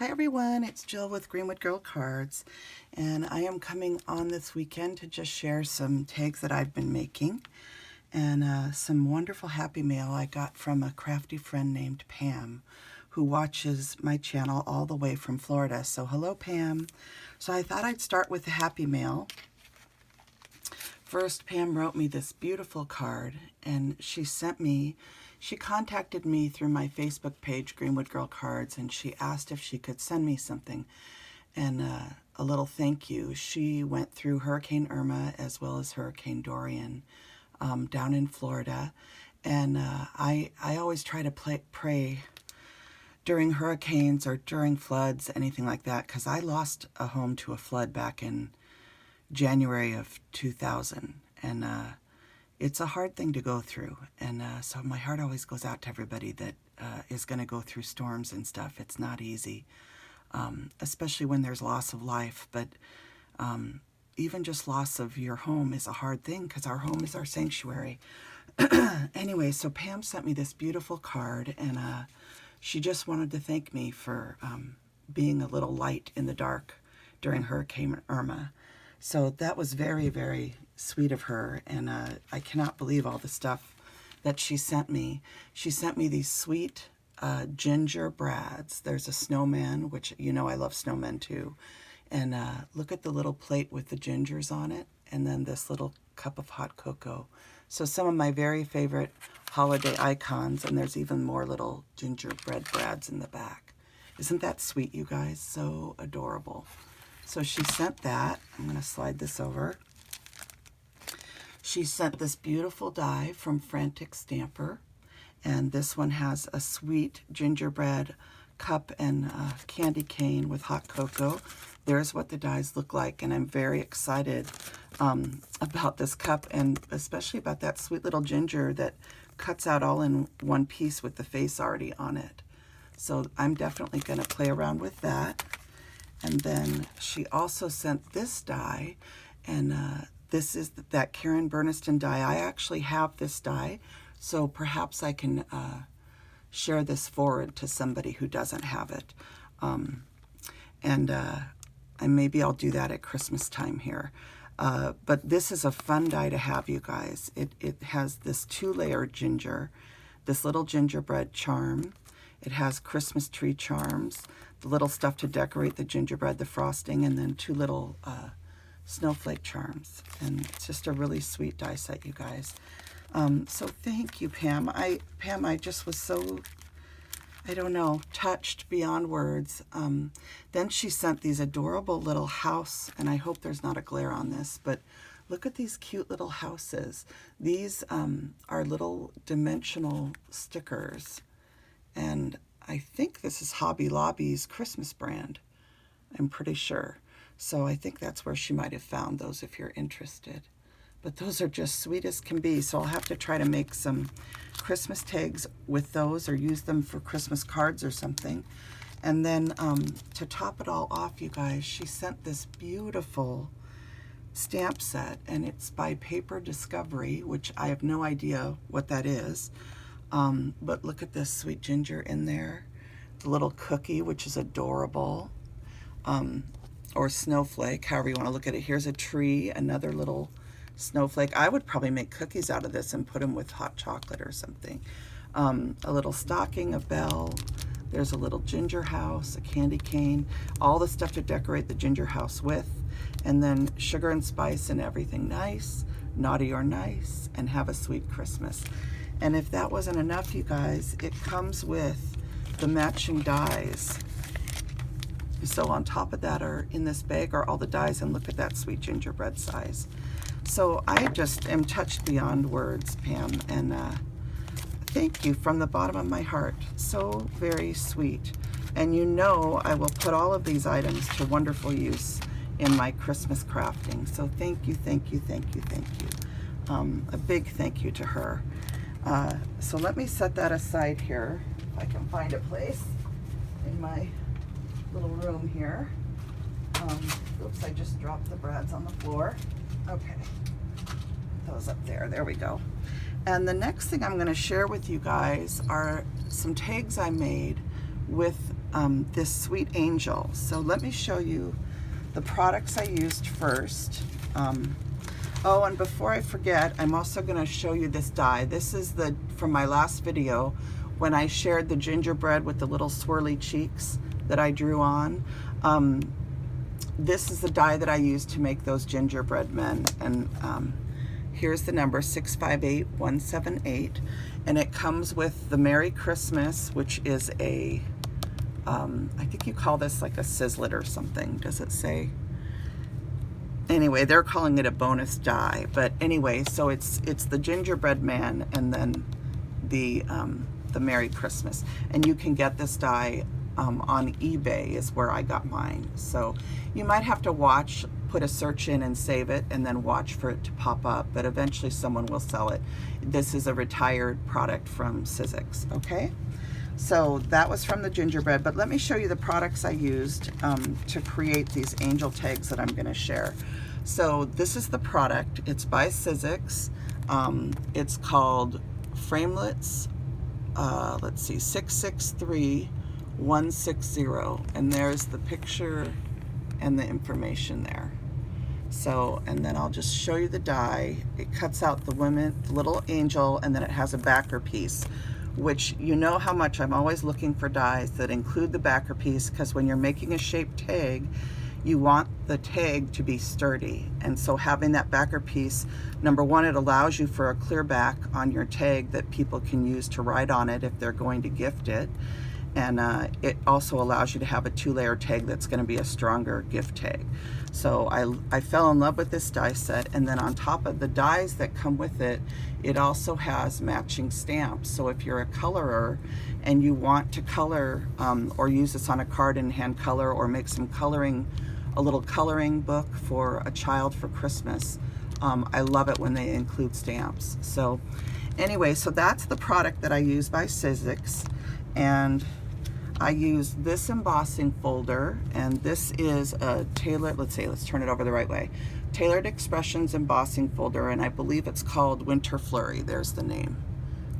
Hi everyone, it's Jill with Greenwood Girl Cards, and I am coming on this weekend to just share some tags that I've been making and some wonderful happy mail I got from a crafty friend named Pam who watches my channel all the way from Florida. So hello Pam. So I thought I'd start with the happy mail. First, Pam wrote me this beautiful card, and she contacted me through my Facebook page, Greenwood Girl Cards, and she asked if she could send me something and a little thank you. She went through Hurricane Irma as well as Hurricane Dorian down in Florida, and I always try to pray during hurricanes or during floods, anything like that, because I lost a home to a flood back in January of 2000, and it's a hard thing to go through, and so my heart always goes out to everybody that is going to go through storms and stuff. It's not easy, especially when there's loss of life, but even just loss of your home is a hard thing because our home is our sanctuary. Anyway, so Pam sent me this beautiful card, and she just wanted to thank me for being a little light in the dark during Hurricane Irma. So that was very, very sweet of her, and I cannot believe all the stuff that she sent me. She sent me these sweet gingerbreads. There's a snowman, which you know I love snowmen too. And look at the little plate with the gingers on it, and then this little cup of hot cocoa. So some of my very favorite holiday icons, and there's even more little gingerbread brads in the back. Isn't that sweet, you guys? So adorable. So she sent that. I'm going to slide this over. She sent this beautiful die from Frantic Stamper, and this one has a sweet gingerbread cup and candy cane with hot cocoa. There's what the dies look like, and I'm very excited about this cup, and especially about that sweet little ginger that cuts out all in one piece with the face already on it. So I'm definitely going to play around with that. And then she also sent this die, and this is that Karen Burniston die. I actually have this die, so perhaps I can share this forward to somebody who doesn't have it. And maybe I'll do that at Christmas time here. But this is a fun die to have, you guys. It has this 2-layer ginger, this little gingerbread charm. It has Christmas tree charms, the little stuff to decorate the gingerbread, the frosting, and then 2 little snowflake charms. And it's just a really sweet die set, you guys. So thank you, Pam. Pam, I just was so, I don't know, touched beyond words. Then she sent these adorable little house, and I hope there's not a glare on this, but look at these cute little houses. These are little dimensional stickers. And I think this is Hobby Lobby's Christmas brand. I'm pretty sure. So I think that's where she might have found those if you're interested. But those are just sweet as can be. So I'll have to try to make some Christmas tags with those or use them for Christmas cards or something. And then to top it all off, you guys, she sent this beautiful stamp set, and it's by Paper Discovery, which I have no idea what that is. But look at this sweet ginger in there, the little cookie, which is adorable, or snowflake, however you want to look at it. Here's a tree, another little snowflake. I would probably make cookies out of this and put them with hot chocolate or something. A little stocking, a bell. There's a little ginger house, a candy cane, all the stuff to decorate the ginger house with, and then sugar and spice and everything nice, naughty or nice, and have a sweet Christmas. And if that wasn't enough, you guys, it comes with the matching dies. So on top of that, are in this bag are all the dies, and look at that sweet gingerbread size. So I just am touched beyond words, Pam, and thank you from the bottom of my heart. So very sweet. And you know I will put all of these items to wonderful use in my Christmas crafting. So thank you, thank you, thank you, thank you. A big thank you to her. So let me set that aside here, if I can find a place in my little room here. Oops, I just dropped the brads on the floor. Okay, those up there, there we go. And the next thing I'm going to share with you guys are some tags I made with this Sweet Angel. So let me show you the products I used first. Oh, and before I forget, I'm also going to show you this die. This is from my last video when I shared the gingerbread with the little swirly cheeks that I drew on. This is the die that I used to make those gingerbread men. And here's the number, 658178. And it comes with the Merry Christmas, which is a, I think you call this like a sizzlet or something. Does it say? Anyway, they're calling it a bonus die. But anyway, so it's the gingerbread man and then the Merry Christmas. And you can get this die on eBay is where I got mine. So you might have to watch, put a search in and save it and then watch for it to pop up, but eventually someone will sell it. This is a retired product from Sissix, okay? So that was from the gingerbread, but let me show you the products I used to create these angel tags that I'm gonna share. So this is the product, it's by Sissix. It's called Framelits, let's see, 663160, and there's the picture and the information there. So, and then I'll just show you the die. It cuts out the little angel, and then it has a backer piece, which you know how much I'm always looking for dies that include the backer piece, because when you're making a shaped tag, you want the tag to be sturdy. And so having that backer piece, number one, it allows you for a clear back on your tag that people can use to write on it if they're going to gift it. And it also allows you to have a 2-layer tag that's going to be a stronger gift tag. So I fell in love with this die set, and then on top of the dies that come with it, it also has matching stamps. So if you're a colorer and you want to color or use this on a card in hand color, or make some coloring, a little coloring book for a child for Christmas, I love it when they include stamps. So anyway, so that's the product that I use by Sissix. And I used this embossing folder, and this is a tailored, let's turn it over the right way, Tailored Expressions embossing folder, and I believe it's called Winter Flurry. There's the name,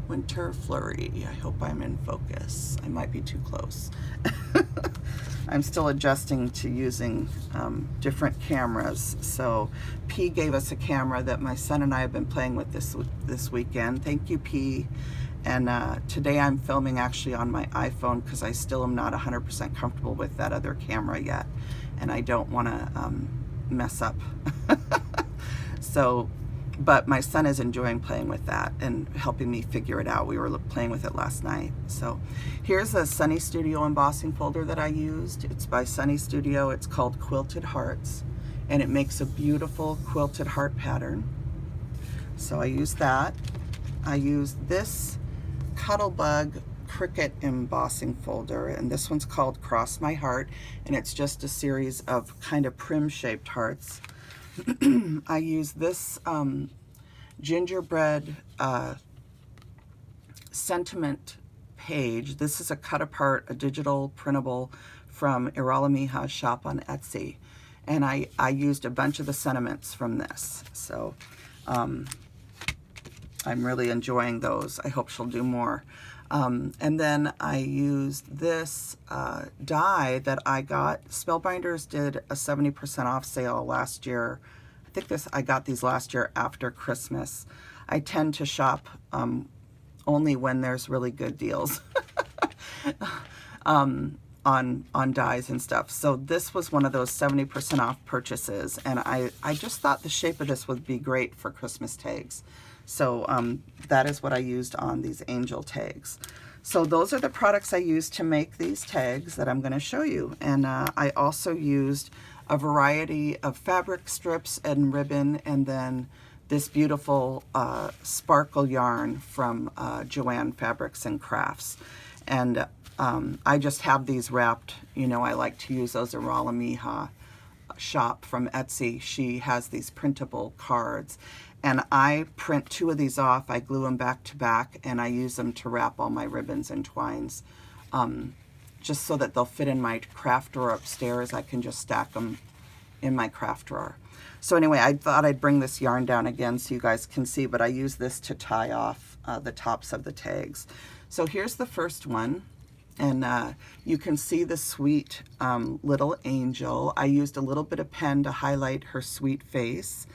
Winter Flurry. I hope I'm in focus. I might be too close. I'm still adjusting to using different cameras. So P gave us a camera that my son and I have been playing with this weekend. Thank you, P. And today I'm filming actually on my iPhone because I still am not 100% comfortable with that other camera yet, and I don't want to mess up. So, but my son is enjoying playing with that and helping me figure it out. We were playing with it last night. So here's a Sunny Studio embossing folder that I used. It's by Sunny Studio. It's called Quilted Hearts, and it makes a beautiful quilted heart pattern. So I used that. I used this Cuttlebug Cricket embossing folder, and this one's called Cross My Heart, and it's just a series of kind of prim shaped hearts. I use this gingerbread sentiment page. This is a cut apart, a digital printable from Iralamiha's shop on Etsy, and I used a bunch of the sentiments from this. So I'm really enjoying those. I hope she'll do more. And then I used this die that I got. Spellbinders did a 70% off sale last year. I think I got these last year after Christmas. I tend to shop only when there's really good deals on dies and stuff. So this was one of those 70% off purchases, and I just thought the shape of this would be great for Christmas tags. So that is what I used on these angel tags. So those are the products I used to make these tags that I'm going to show you. And I also used a variety of fabric strips and ribbon, and then this beautiful sparkle yarn from Joanne Fabrics and Crafts. And I just have these wrapped, you know, I like to use those Iralamiha shop from Etsy. She has these printable cards, and I print 2 of these off. I glue them back to back, and I use them to wrap all my ribbons and twines, just so that they'll fit in my craft drawer upstairs. I can just stack them in my craft drawer. So anyway, I thought I'd bring this yarn down again so you guys can see, but I use this to tie off the tops of the tags. So here's the first one. And you can see the sweet little angel. I used a little bit of pen to highlight her sweet face.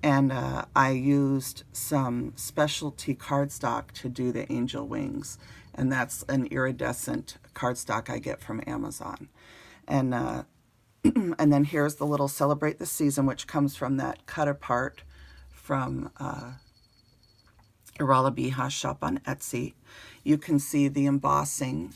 And I used some specialty cardstock to do the angel wings. And that's an iridescent cardstock I get from Amazon. And and then here's the little Celebrate the Season, which comes from that cut apart from Irala Biha's shop on Etsy. You can see the embossing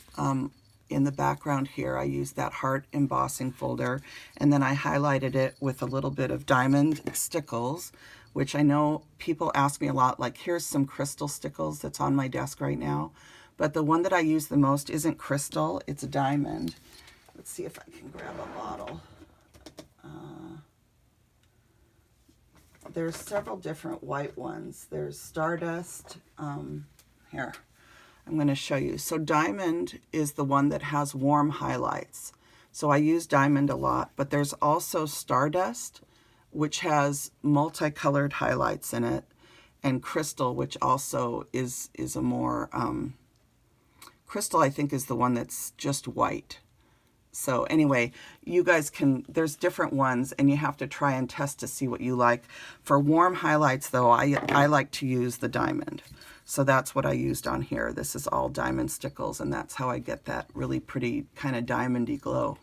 in the background here. I used that heart embossing folder, and then I highlighted it with a little bit of diamond stickles, which I know people ask me a lot, like, here's some crystal stickles that's on my desk right now. But the one that I use the most isn't crystal, it's a diamond. Let's see if I can grab a bottle. There's several different white ones. There's Stardust. Here, I'm going to show you. So diamond is the one that has warm highlights. So I use diamond a lot, but there's also Stardust, which has multicolored highlights in it, and crystal, which also is a more, crystal I think is the one that's just white. So anyway, you guys can, there's different ones and you have to try and test to see what you like. For warm highlights though, I like to use the diamond. So that's what I used on here. This is all diamond stickles, and that's how I get that really pretty kind of diamondy glow.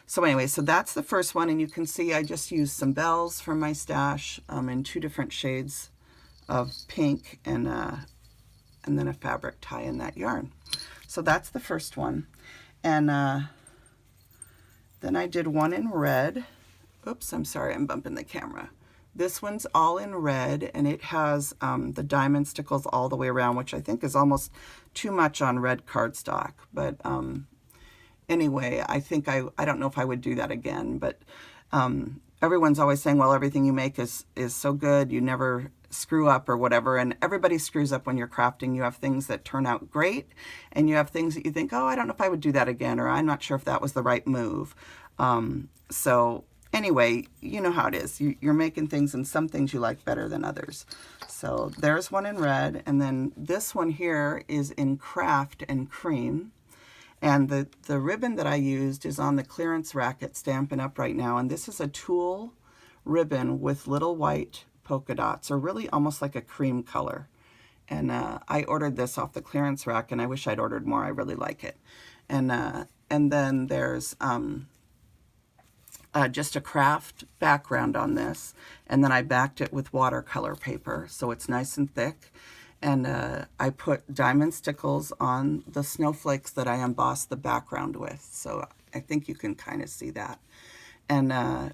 So anyway, so that's the first one, and you can see I just used some bells from my stash in 2 different shades of pink, and then a fabric tie in that yarn. So that's the first one. And then I did one in red. Oops, I'm sorry, I'm bumping the camera. This one's all in red, and it has the diamond stickles all the way around, which I think is almost too much on red cardstock. But anyway, I think I don't know if I would do that again. But everyone's always saying, well, everything you make is so good, you never screw up or whatever, and everybody screws up when you're crafting. You have things that turn out great, and you have things that you think, oh, I don't know if I would do that again, or I'm not sure if that was the right move. So anyway, you know how it is. You're making things, and some things you like better than others. So there's one in red, and then this one here is in craft and cream. And the ribbon that I used is on the clearance rack at Stampin' Up! Right now, and this is a tulle ribbon with little white polka dots, or really almost like a cream color. And I ordered this off the clearance rack, and I wish I'd ordered more. I really like it. And then there's just a craft background on this, and then I backed it with watercolor paper, so it's nice and thick. And I put diamond stickles on the snowflakes that I embossed the background with, so I think you can kind of see that. And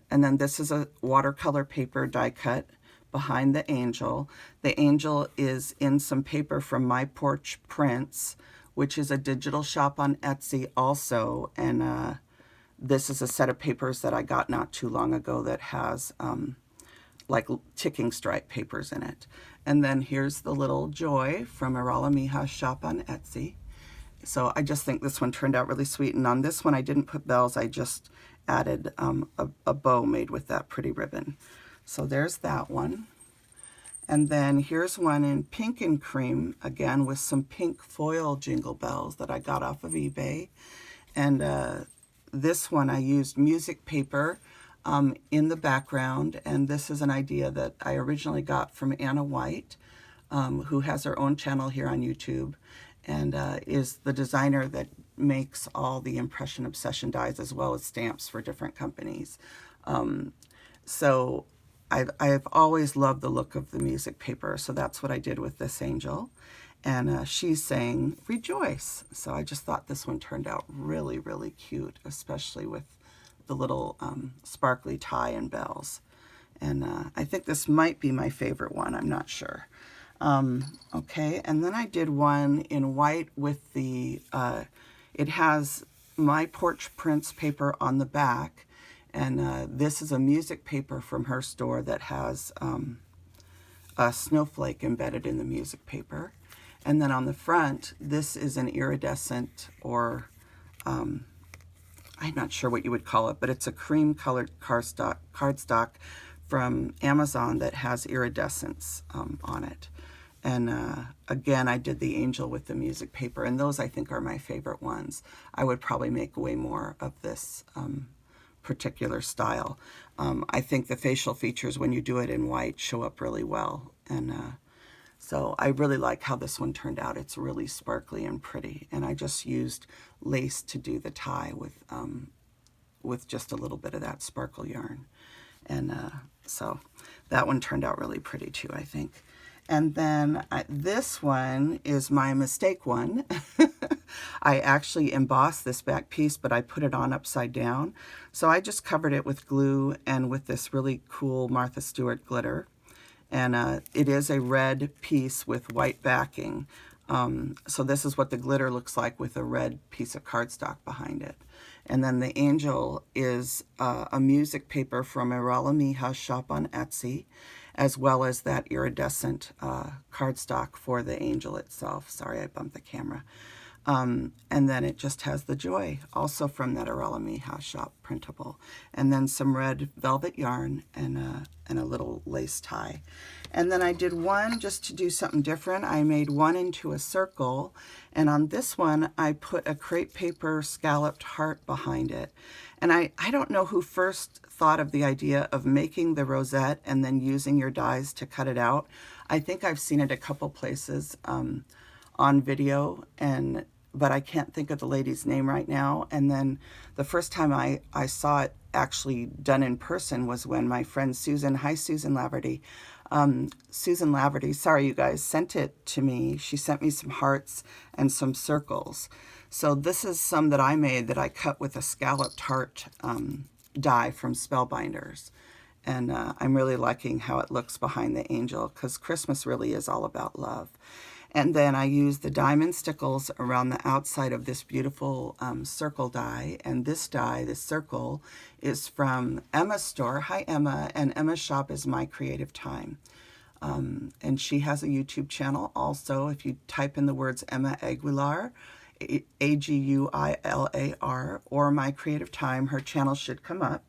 then this is a watercolor paper die cut behind the angel. The angel is in some paper from My Porch Prints, which is a digital shop on Etsy also. And this is a set of papers that I got not too long ago that has like ticking stripe papers in it. And then here's the little Joy from Irala Biha's shop on Etsy. So I just think this one turned out really sweet. And on this one, I didn't put bells. I just added a bow made with that pretty ribbon. So there's that one. And then here's one in pink and cream, again with some pink foil jingle bells that I got off of eBay. And this one I used music paper in the background, and this is an idea that I originally got from Anna White, who has her own channel here on YouTube, and is the designer that makes all the Impression Obsession dies as well as stamps for different companies. So I've always loved the look of the music paper, so that's what I did with this angel. And she's saying, rejoice. So I just thought this one turned out really, really cute, especially with the little sparkly tie and bells. And I think this might be my favorite one, I'm not sure. Okay, and then I did one in white with the, it has My Porch Prints paper on the back. And this is a music paper from her store that has a snowflake embedded in the music paper. And then on the front, this is an iridescent, or I'm not sure what you would call it, but it's a cream colored cardstock from Amazon that has iridescence on it. And again, I did the angel with the music paper, and those I think are my favorite ones. I would probably make way more of this particular style. I think the facial features, when you do it in white, show up really well. And so I really like how this one turned out. It's really sparkly and pretty. And I just used lace to do the tie with just a little bit of that sparkle yarn. And so that one turned out really pretty too, I think. And then this one is my mistake one. I actually embossed this back piece, but I put it on upside down. So I just covered it with glue and with this really cool Martha Stewart glitter. And it is a red piece with white backing. So this is what the glitter looks like with a red piece of cardstock behind it. And then the angel is a music paper from Arella Mija's shop on Etsy, as well as that iridescent cardstock for the angel itself. Sorry, I bumped the camera. And then it just has the joy, also from that Arella Mija shop printable. And then some red velvet yarn and a little lace tie. And then I did one just to do something different. I made one into a circle, and on this one I put a crepe paper scalloped heart behind it. And I don't know who first thought of the idea of making the rosette and then using your dies to cut it out. I think I've seen it a couple places on video, but I can't think of the lady's name right now. And then the first time I saw it actually done in person was when my friend Susan, hi Susan Laverty, Susan Laverty, sorry you guys, sent it to me. She sent me some hearts and some circles. So this is some that I made that I cut with a scalloped heart die from Spellbinders. And I'm really liking how it looks behind the angel, because Christmas really is all about love. And then I used the diamond stickles around the outside of this beautiful circle die. And this die, this circle, is from Emma's store. Hi, Emma. And Emma's shop is My Creative Time. And she has a YouTube channel also. If you type in the words Emma Aguilar, Aguilar, or My Creative Time, her channel should come up.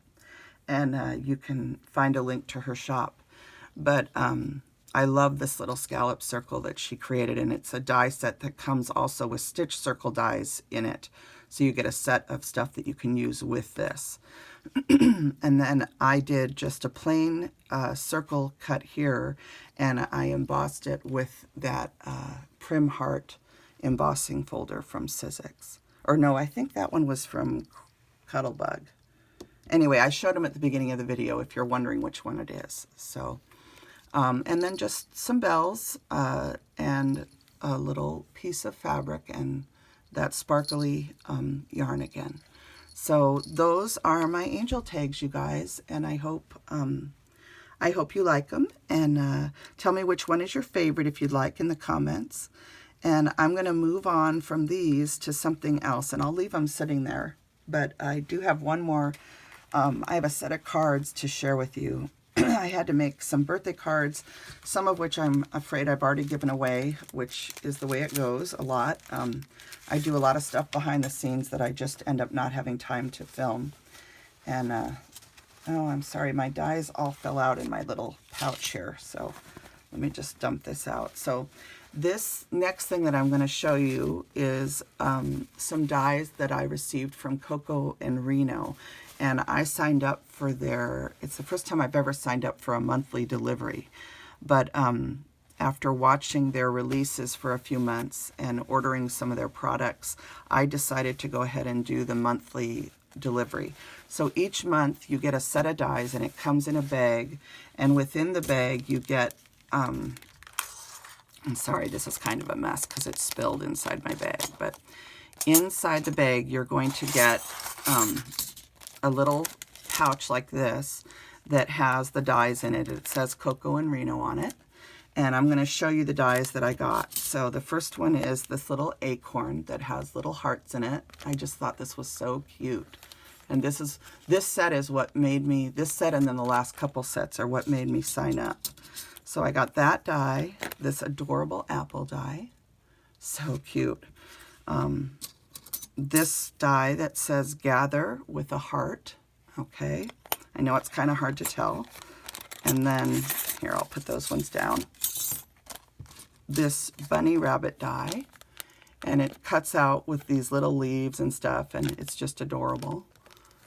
And you can find a link to her shop. But I love this little scallop circle that she created, and it's a die set that comes also with stitch circle dies in it. So you get a set of stuff that you can use with this. And then I did just a plain circle cut here, and I embossed it with that Prim Heart embossing folder from Sissix. Or no, I think that one was from Cuttlebug. Anyway, I showed them at the beginning of the video if you're wondering which one it is. So. And then just some bells and a little piece of fabric and that sparkly yarn again. So those are my angel tags, you guys, and I hope you like them. And tell me which one is your favorite if you'd like in the comments. And I'm going to move on from these to something else, and I'll leave them sitting there. But I do have one more. I have a set of cards to share with you. I had to make some birthday cards, some of which I'm afraid I've already given away, which is the way it goes a lot. I do a lot of stuff behind the scenes that I just end up not having time to film. And, oh, I'm sorry, my dies all fell out in my little pouch here. So let me just dump this out. So this next thing that I'm going to show you is some dies that I received from Coco and Reno. And I signed up for it's the first time I've ever signed up for a monthly delivery. But after watching their releases for a few months and ordering some of their products, I decided to go ahead and do the monthly delivery. So each month you get a set of dies, and it comes in a bag. And within the bag you get, I'm sorry, this is kind of a mess because it's spilled inside my bag. But inside the bag you're going to get a little pouch like this that has the dies in it. It says Coco and Reno on it. And I'm going to show you the dies that I got. So the first one is this little acorn that has little hearts in it. I just thought this was so cute. And this set is what made me, this set and then the last couple sets are what made me sign up. So I got that die, this adorable apple die. So cute. This die that says gather with a heart. Okay, I know it's kind of hard to tell. And then here, I'll put those ones down. this bunny rabbit die, and it cuts out with these little leaves and stuff, and it's just adorable.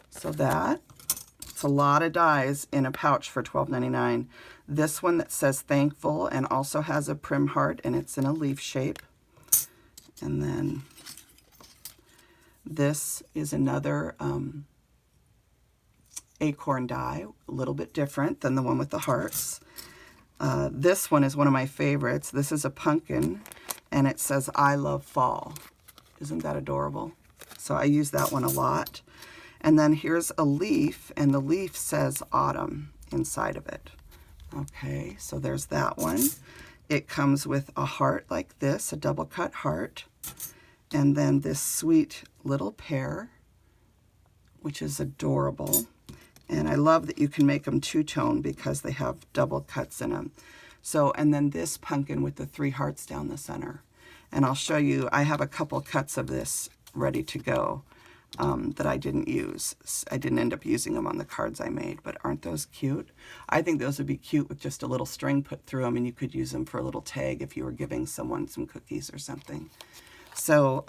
So it's a lot of dies in a pouch for $12.99. This one that says thankful and also has a prim heart, and it's in a leaf shape. And then this is another acorn die, a little bit different than the one with the hearts. This one is one of my favorites. This is a pumpkin, and it says I love fall. Isn't that adorable? So I use that one a lot. And then here's a leaf, and the leaf says autumn inside of it. Okay, so there's that one. It comes with a heart like this, a double cut heart, and then this sweet little pear, which is adorable. And I love that you can make them two-tone because they have double cuts in them. So, and then this pumpkin with the 3 hearts down the center. And I'll show you, I have a couple cuts of this ready to go that I didn't use. I didn't end up using them on the cards I made, but aren't those cute? I think those would be cute with just a little string put through them, and you could use them for a little tag if you were giving someone some cookies or something. So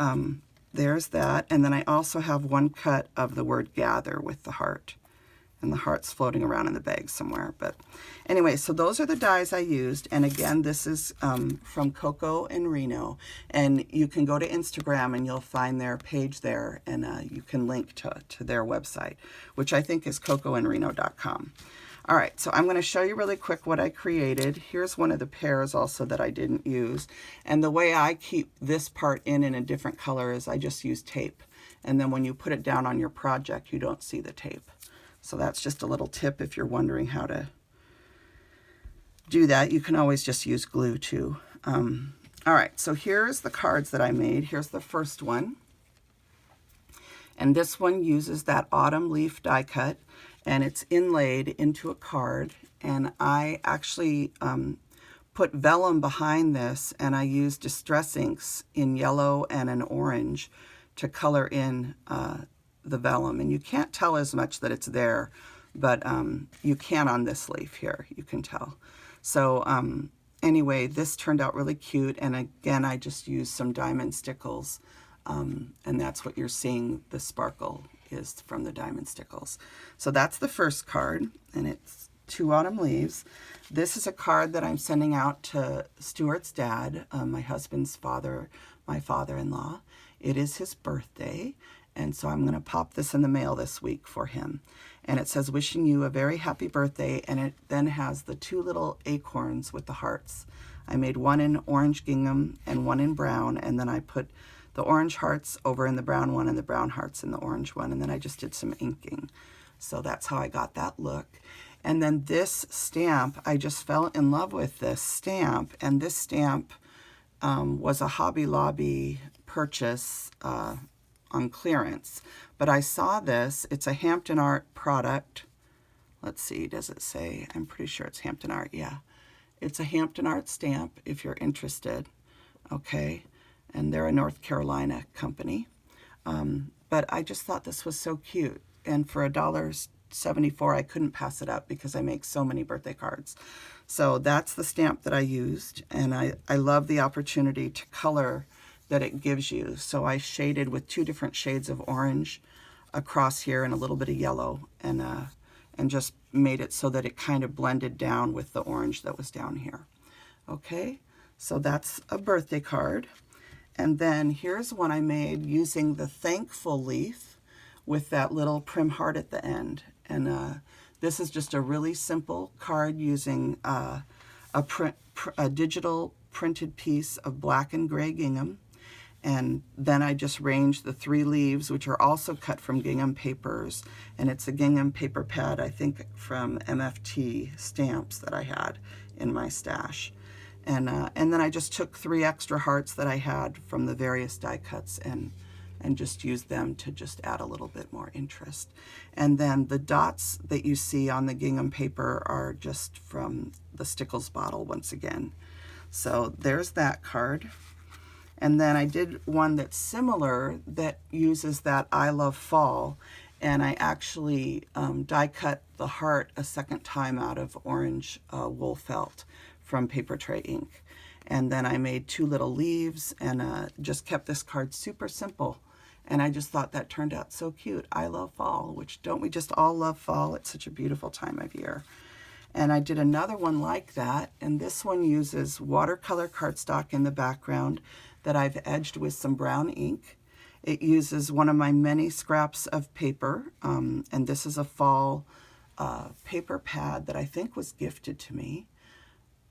there's that. And then I also have one cut of the word gather with the heart. And the heart's floating around in the bag somewhere. But anyway, so those are the dies I used. And again, this is from Coco and Reno. And you can go to Instagram and you'll find their page there. And you can link to their website, which I think is cocoandreno.com. All right, so I'm going to show you really quick what I created. Here's one of the pears also that I didn't use. And the way I keep this part in a different color is I just use tape. And then when you put it down on your project, you don't see the tape. So that's just a little tip if you're wondering how to do that. You can always just use glue too. All right, so here's the cards that I made. Here's the first one. And this one uses that autumn leaf die cut, and it's inlaid into a card. And I actually put vellum behind this, and I used distress inks in yellow and an orange to color in the vellum, and you can't tell as much that it's there, but you can on this leaf here, you can tell. So anyway, this turned out really cute, and again, I just used some diamond stickles, and that's what you're seeing, the sparkle is from the diamond stickles. So that's the first card, and it's 2 autumn leaves. This is a card that I'm sending out to Stuart's dad, my husband's father, my father-in-law. It is his birthday. And so I'm going to pop this in the mail this week for him. And it says, wishing you a very happy birthday. And it then has the 2 little acorns with the hearts. I made one in orange gingham and one in brown. And then I put the orange hearts over in the brown one and the brown hearts in the orange one. And then I just did some inking. So that's how I got that look. And then this stamp, I just fell in love with this stamp. And this stamp was a Hobby Lobby purchase on clearance, but I saw this. It's a Hampton Art product. Let's see, does it say? I'm pretty sure it's Hampton Art. Yeah, it's a Hampton Art stamp if you're interested. Okay, and they're a North Carolina company. But I just thought this was so cute, and for $1.74, I couldn't pass it up because I make so many birthday cards. So that's the stamp that I used, and I love the opportunity to color that it gives you. So I shaded with 2 different shades of orange across here and a little bit of yellow, and just made it so that it kind of blended down with the orange that was down here. Okay, so that's a birthday card. And then here's one I made using the thankful leaf with that little prim heart at the end. And this is just a really simple card using a digital printed piece of black and gray gingham. And then I just ranged the 3 leaves, which are also cut from gingham papers. And it's a gingham paper pad, I think, from MFT stamps that I had in my stash. And then I just took 3 extra hearts that I had from the various die cuts and just used them to just add a little bit more interest. And then the dots that you see on the gingham paper are just from the Stickles bottle once again. So there's that card. And then I did one that's similar that uses that I love fall, and I actually die cut the heart a second time out of orange wool felt from Paper Tray ink. And then I made 2 little leaves and just kept this card super simple. And I just thought that turned out so cute. I love fall, which don't we just all love fall? It's such a beautiful time of year. And I did another one like that, and this one uses watercolor cardstock in the background that I've edged with some brown ink. It uses one of my many scraps of paper, and this is a fall paper pad that I think was gifted to me.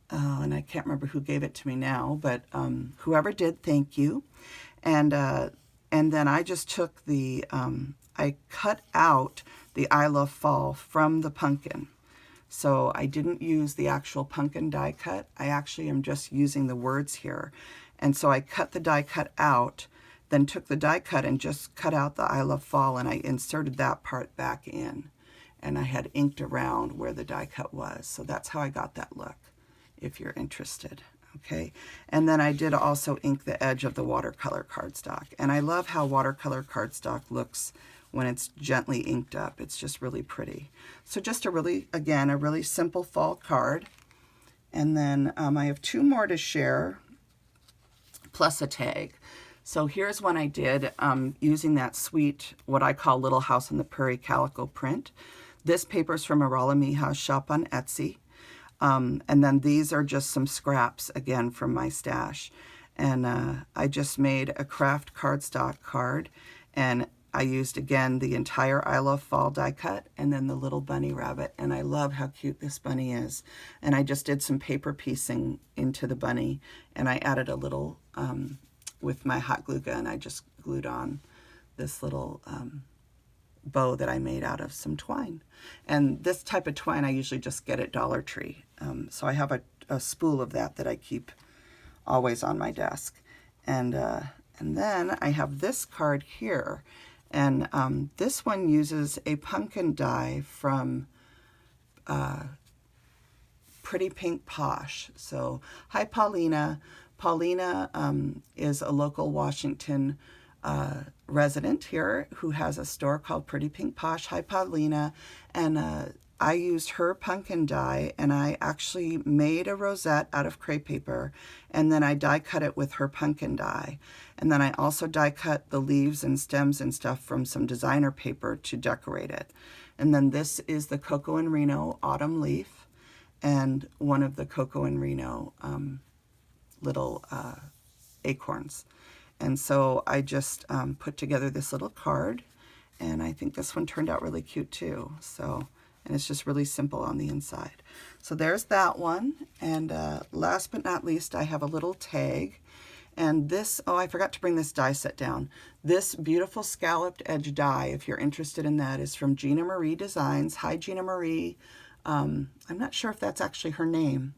And I can't remember who gave it to me now, but whoever did, thank you. And then I just took I cut out the I Love Fall from the pumpkin. So I didn't use the actual pumpkin die cut. I actually am just using the words here. And so I cut the die cut out, then took the die cut and just cut out the I Love Fall, and I inserted that part back in. And I had inked around where the die cut was. So that's how I got that look, if you're interested. Okay, and then I did also ink the edge of the watercolor cardstock. And I love how watercolor cardstock looks when it's gently inked up. It's just really pretty. So just a really simple fall card. And then I have 2 more to share, plus a tag. So here's one I did using that sweet, what I call Little House on the Prairie calico print. This paper is from Arala Miha's shop on Etsy. And then these are just some scraps, again, from my stash. And I just made a craft cardstock card, and I used, again, the entire I Love Fall die cut and then the little bunny rabbit. And I love how cute this bunny is. And I just did some paper piecing into the bunny, and I added a little, with my hot glue gun, I just glued on this little bow that I made out of some twine. And this type of twine I usually just get at Dollar Tree. So I have a spool of that I keep always on my desk. And then I have this card here. And this one uses a pumpkin die from Pretty Pink Posh. So, hi Paulina. Paulina is a local Washington resident here who has a store called Pretty Pink Posh. Hi Paulina. And I used her pumpkin die, and I actually made a rosette out of crepe paper, and then I die cut it with her pumpkin die. And then I also die cut the leaves and stems and stuff from some designer paper to decorate it. And then this is the Coco and Reno autumn leaf, and one of the Coco and Reno little acorns. And so I just put together this little card, and I think this one turned out really cute too. So, and it's just really simple on the inside. So there's that one. And last but not least, I have a little tag. And this, oh, I forgot to bring this die set down. This beautiful scalloped edge die, if you're interested in that, is from Gina Marie Designs. Hi, Gina Marie. I'm not sure if that's actually her name,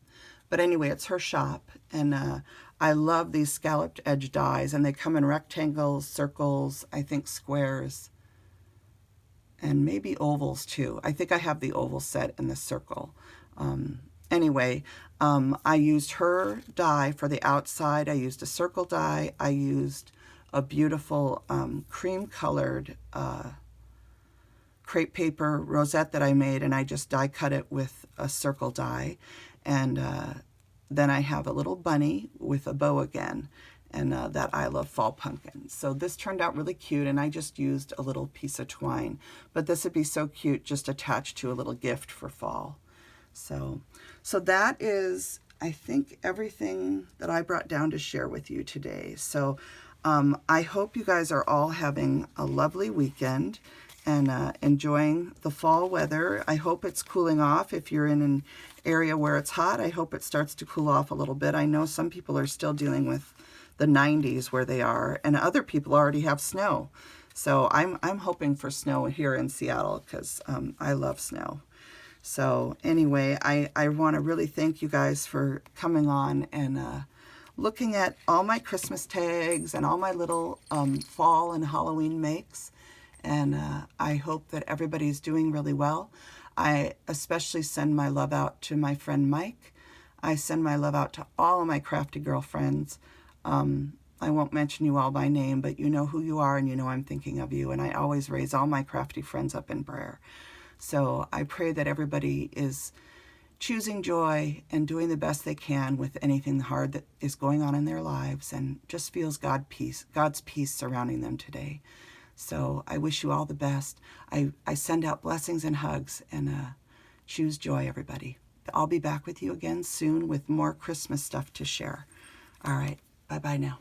but anyway, it's her shop. And I love these scalloped edge dies, and they come in rectangles, circles, I think squares, and maybe ovals too. I think I have the oval set in the circle. Anyway, I used her die for the outside. I used a circle die. I used a beautiful cream colored crepe paper rosette that I made, and I just die cut it with a circle die. And then I have a little bunny with a bow again, and that I Love Fall pumpkin. So this turned out really cute, and I just used a little piece of twine. But this would be so cute just attached to a little gift for fall. So that is, I think, everything that I brought down to share with you today. So I hope you guys are all having a lovely weekend and enjoying the fall weather. I hope it's cooling off. If you're in an area where it's hot, I hope it starts to cool off a little bit. I know some people are still dealing with the 90s where they are, and other people already have snow. So I'm hoping for snow here in Seattle because I love snow. So anyway, I want to really thank you guys for coming on and looking at all my Christmas tags and all my little fall and Halloween makes. And I hope that everybody's doing really well. I especially send my love out to my friend Mike. I send my love out to all of my crafty girlfriends. I won't mention you all by name, but you know who you are, and you know I'm thinking of you. And I always raise all my crafty friends up in prayer. So I pray that everybody is choosing joy and doing the best they can with anything hard that is going on in their lives, and just feels God's peace surrounding them today. So I wish you all the best. I send out blessings and hugs, and choose joy, everybody. I'll be back with you again soon with more Christmas stuff to share. All right, bye-bye now.